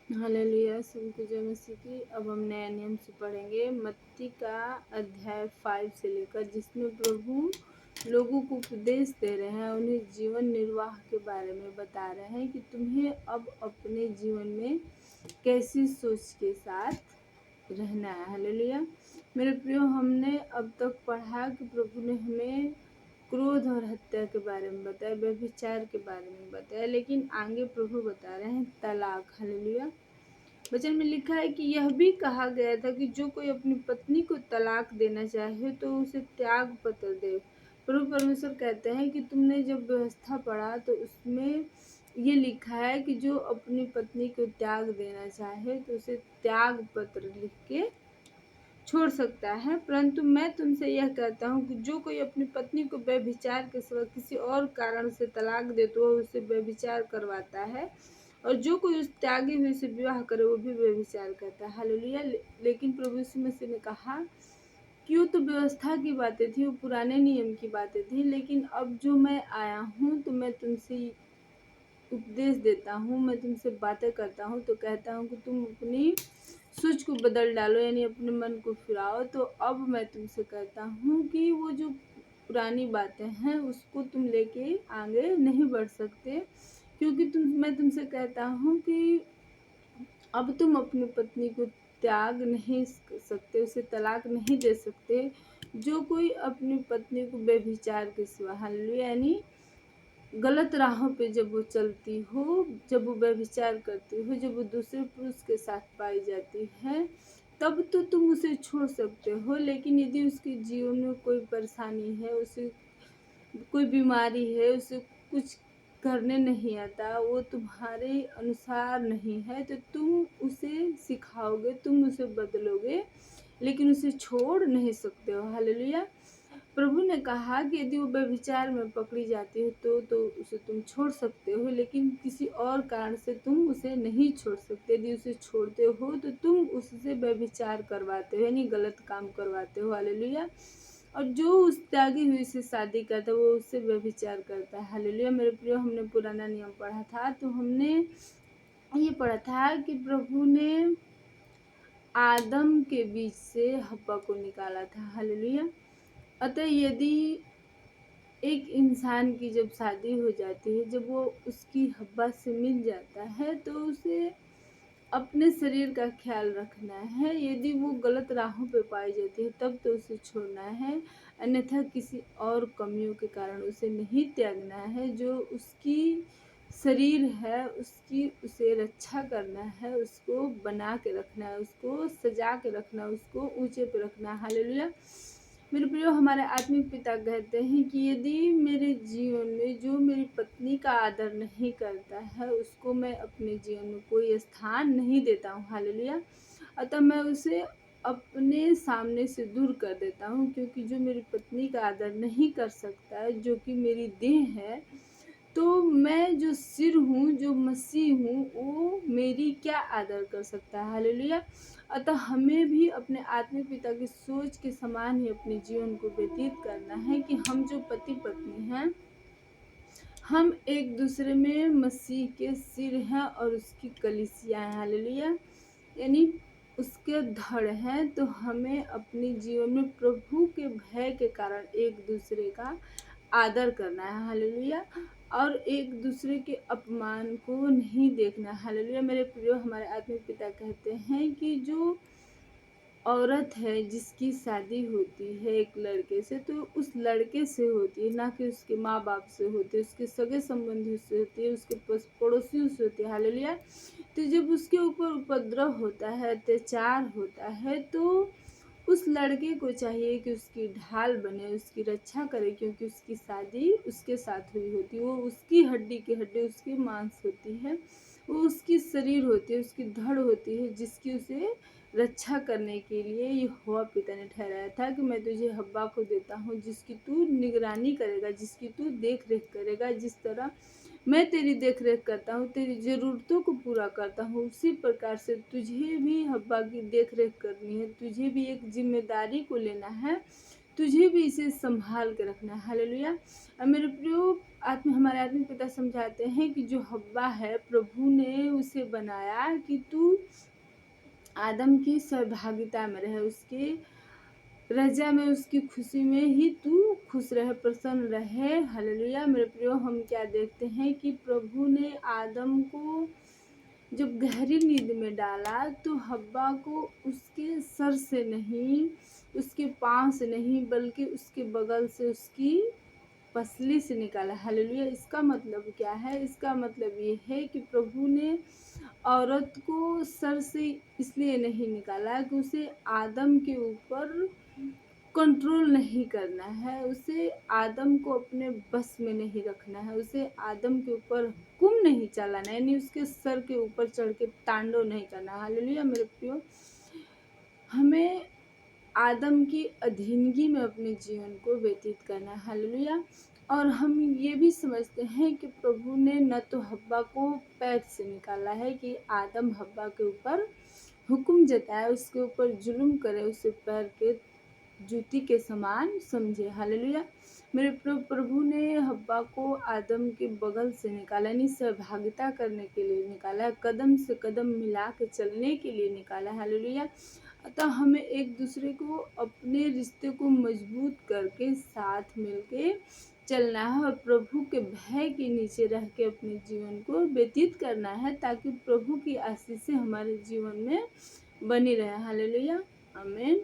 Hallelujah, सबको जय मसीह की। अब हम नया नियम से पढ़ेंगे मत्ती का अध्याय 5 से लेकर, जिसमें प्रभु लोगों को उपदेश दे रहे हैं, उन्हें जीवन निर्वाह के बारे में बता रहे हैं कि तुम्हें अब अपने जीवन में कैसी सोच के साथ रहना है। हालेलुया। मेरे प्रियो, हमने अब तक पढ़ा कि प्रभु ने हमें क्रोध और हत्या के बारे में बताया, व्यभिचार के बारे में बताया, लेकिन आगे प्रभु बता रहे हैं तलाक। हालेलुया। वचन में लिखा है कि यह भी कहा गया था कि जो कोई अपनी पत्नी को तलाक देना चाहे तो उसे त्याग पत्र दे। प्रभु परमेश्वर कहते हैं कि तुमने जब व्यवस्था पढ़ा तो उसमें ये लिखा है कि जो अपनी पत्नी को त्याग देना चाहे तो उसे त्याग पत्र लिख के छोड़ सकता है, परंतु मैं तुमसे यह कहता हूँ कि जो कोई अपनी पत्नी को व्यभिचार के सिवा किसी और कारण से तलाक दे तो वह उससे व्यभिचार करवाता है, और जो कोई उस त्यागी हुई से विवाह करे वो भी व्यभिचार करता है। हालेलुया। लेकिन प्रभु यीशु मसीह ने कहा कि वो तो व्यवस्था की बातें थी, वो पुराने नियम की बातें थी, लेकिन अब जो मैं आया हूँ तो मैं तुमसे उपदेश देता हूँ, मैं तुमसे बातें करता हूँ, तो कहता हूँ कि तुम अपनी सोच को बदल डालो, यानी अपने मन को फिराओ। तो अब मैं तुमसे कहता हूँ कि वो जो पुरानी बातें हैं उसको तुम लेके आगे नहीं बढ़ सकते, क्योंकि मैं तुमसे कहता हूँ कि अब तुम अपनी पत्नी को त्याग नहीं सकते, उसे तलाक नहीं दे सकते। जो कोई अपनी पत्नी को व्यभिचार के सिवा, हालेलुया, यानी गलत राहों पे जब वो चलती हो, जब वो व्यभिचार करती हो, जब वो दूसरे पुरुष के साथ पाई जाती है, तब तो तुम उसे छोड़ सकते हो। लेकिन यदि उसके जीवन में कोई परेशानी है, उसे कोई बीमारी है, उसे कुछ करने नहीं आता, वो तुम्हारे अनुसार नहीं है, तो तुम उसे सिखाओगे, तुम उसे बदलोगे, लेकिन उसे छोड़ नहीं सकते हो। हालेलुया। प्रभु ने कहा कि यदि वो व्यभिचार में पकड़ी जाती है तो उसे तुम छोड़ सकते हो, लेकिन किसी और कारण से तुम उसे नहीं छोड़ सकते। यदि उसे छोड़ते हो तो तुम उससे व्यभिचार करवाते हो, यानी गलत काम करवाते हो। हालेलुया। और जो उस त्यागी हुई से शादी करता है वो उससे व्यभिचार करता है। हालेलुया। मेरे प्रियो, हमने पुराना नियम पढ़ा था, तो हमने ये पढ़ा था कि प्रभु ने आदम के बीच से हव्वा को निकाला था। हालेलुया। अतः यदि एक इंसान की जब शादी हो जाती है, जब वो उसकी हव्वा से मिल जाता है, तो उसे अपने शरीर का ख्याल रखना है। यदि वो गलत राहों पे पाई जाती है तब तो उसे छोड़ना है, अन्यथा किसी और कमियों के कारण उसे नहीं त्यागना है। जो उसकी शरीर है उसकी उसे रक्षा करना है, उसको बना के रखना है, उसको सजा के रखना है, उसको ऊंचे पे रखना है। हालेलुया। मेरे प्रियो, हमारे आत्मिक पिता कहते हैं कि यदि मेरे जीवन में जो मेरी पत्नी का आदर नहीं करता है उसको मैं अपने जीवन में कोई स्थान नहीं देता हूँ। हालेलुया। अतः मैं उसे अपने सामने से दूर कर देता हूँ, क्योंकि जो मेरी पत्नी का आदर नहीं कर सकता है, जो कि मेरी देह है, तो मैं जो सिर हूँ, जो मसीह हूँ, वो मेरी क्या आदर कर सकता है। हालेलुया। अतः हमें भी अपने आत्मिक पिता की सोच के समान ही अपने जीवन को व्यतीत करना है कि हम जो पति पत्नी हैं, हम एक दूसरे में मसीह के सिर हैं और उसकी कलीसिया हैं। हालेलुया। यानी उसके धड़ हैं। तो हमें अपने जीवन में प्रभु के भय के कारण एक दूसरे का आदर करना है। हालेलुया। और एक दूसरे के अपमान को नहीं देखना। हालेलुया। मेरे प्रियो, हमारे आत्मिक पिता कहते हैं कि जो औरत है जिसकी शादी होती है एक लड़के से, तो उस लड़के से होती है, ना कि उसके माँ बाप से होती है, उसके सगे संबंधियों से होती है, उसके पड़ोसियों से होती है। हालेलुया। तो जब उसके ऊपर उपद्रव होता है, अत्याचार होता है, तो उस लड़के को चाहिए कि उसकी ढाल बने, उसकी रक्षा करे, क्योंकि उसकी शादी उसके साथ हुई होती है। वो उसकी हड्डी की हड्डी, उसकी मांस होती है, वो उसकी शरीर होती है, उसकी धड़ होती है, जिसकी उसे रक्षा करने के लिए यहोवा पिता ने ठहराया था कि मैं तुझे हव्वा को देता हूँ, जिसकी तू निगरानी करेगा, जिसकी तू देख रेख करेगा। जिस तरह मैं तेरी देख रेख करता हूँ, तेरी ज़रूरतों को पूरा करता हूँ, उसी प्रकार से तुझे भी हव्वा की देख रेख करनी है। तुझे भी एक जिम्मेदारी को लेना है, तुझे भी इसे संभाल के रखना है। हालेलुया। मेरे प्रियो, हमारे आत्मिक पिता समझाते हैं कि जो हव्वा है प्रभु ने उसे बनाया कि तू आदम की सहभागिता में रहे, उसके रजा में, उसकी खुशी में ही तू खुश रहे, प्रसन्न रहे। हालेलुया। मेरे प्रियो, हम क्या देखते हैं कि प्रभु ने आदम को जब गहरी नींद में डाला तो हव्वा को उसके सर से नहीं, उसके पाँव से नहीं, बल्कि उसके बगल से, उसकी पसली से निकाला। हालेलुया। इसका मतलब क्या है? इसका मतलब ये है कि प्रभु ने औरत को सर से इसलिए नहीं निकाला कि उसे आदम के ऊपर कंट्रोल नहीं करना है, उसे आदम को अपने बस में नहीं रखना है, उसे आदम के ऊपर हुक्म नहीं चलाना है, यानी उसके सर के ऊपर चढ़ के तांडव नहीं करना। हालेलुया। मेरे प्रियो, हमें आदम की अधीनगी में अपने जीवन को व्यतीत करना है। हालेलुया। और हम ये भी समझते हैं कि प्रभु ने न तो हव्वा को पैर से निकाला है कि आदम हव्वा के ऊपर हुक्म जताए, उसके ऊपर जुल्म करे, उसे पैर के जूती के समान समझे। हालेलुया। मेरे प्रभु ने हव्वा को आदम के बगल से निकाला, यानी सहभागिता करने के लिए निकाला, कदम से कदम मिला के चलने के लिए निकाला। हालेलुया। अतः हमें एक दूसरे को, अपने रिश्ते को मजबूत करके साथ मिलके चलना है और प्रभु के भय के नीचे रह के अपने जीवन को व्यतीत करना है, ताकि प्रभु की आशीष से हमारे जीवन में बनी रहे। हालेलुया। आमीन।